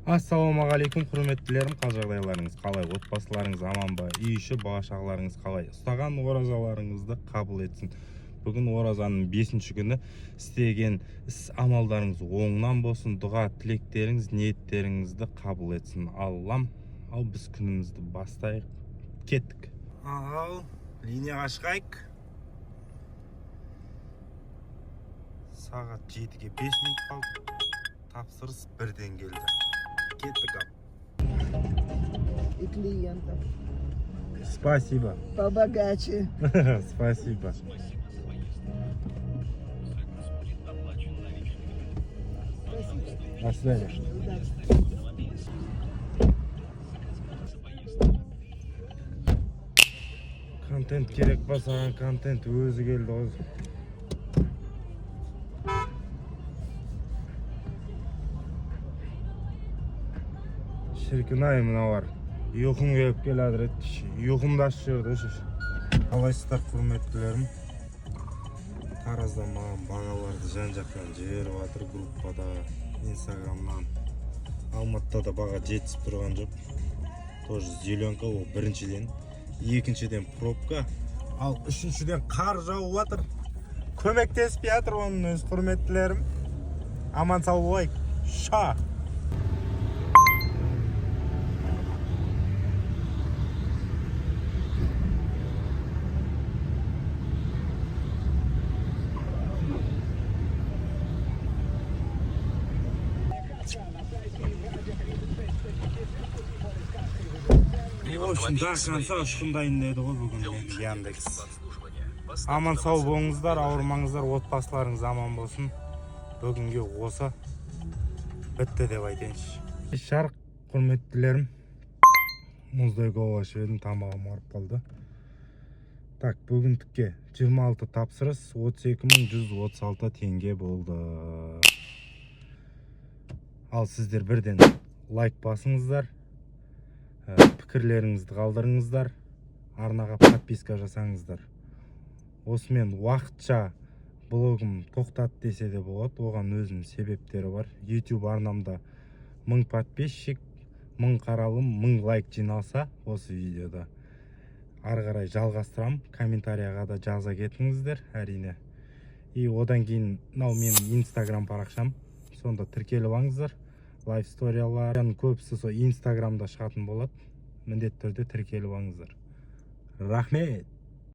Ассалаумағалейкум, құрметтілерім, қал жағдайларыңыз қалай, отбасыларыңыз аман ба, үй іші бала-шағаларыңыз қалай, ұстаған оразаларыңызды қабыл етсін. Бүгін оразаның 5-ші күні, істеген іс-амалдарыңыз оңынан болсын, дұға тілектеріңіз, ниеттеріңізді қабыл етсін. Аллам, ал біз күнімізді бастайық, кеттік. Ал, линияға шығайық. Сағат 7-ге 5 минут қалды. Тапсырыс бірден келді. Кеттік ап. И клиентов. Спасибо. Побогаче. Спасибо. До свидания. Контент керек па, саған контент өзі келді ғой. Шіркін-ай, мынау бар. Ұйқым келіп келеді ретті. Ұйқымды ашып жүрді. Қалайсыздар, құрметтілерім? Тараздан маған бағаларды жан-жақтан жіберіп жатыр группада, инстаграмнан. Алматыда да баға жетісіп тұрған жоқ. Тоже зеленка, ол біріншіден. Екіншіден пробка. Ал үшіншіден қар жауып жатыр. Көмектесіп жатыр оның өз құрметтілерім. Аман сау болайық. Ша! В общем, до конца ұшқындайын деді ғой бүгін Яндекс. Аман сау болыңыздар, ауырмаңыздар, отбасыларыңыз аман болсын. Бүгінге осы бітті деп айтайыншы. Шарқ, құрметтілерім. Мұздай қолға ішіп тамағым арып қалды. Так, бүгіндікке 26 тапсырыс 32.136 теңге болды. Ал сіздер бірден лайк басыңыздар. Пікірлеріңізді қалдырыңыздар, арнаға подписка жасаңыздар. Осымен уақытша блогым тоқтат десе де болады, оған өзінің себептері бар. YouTube арнамда 1000 подписчик, 1000 қаралым, 1000 лайк жиналса осы видеода ары қарай жалғастырам. Комментарияға да жаза кетіңіздер, әрине. И одан кейін мынау менің инстаграм парақшам, сонда тіркеліп алыңыздар. Лайф сторияларын көбісі сол инстаграмда шығатын болады. Міндетті түрде тіркеліп алыңыздар. Рахмет!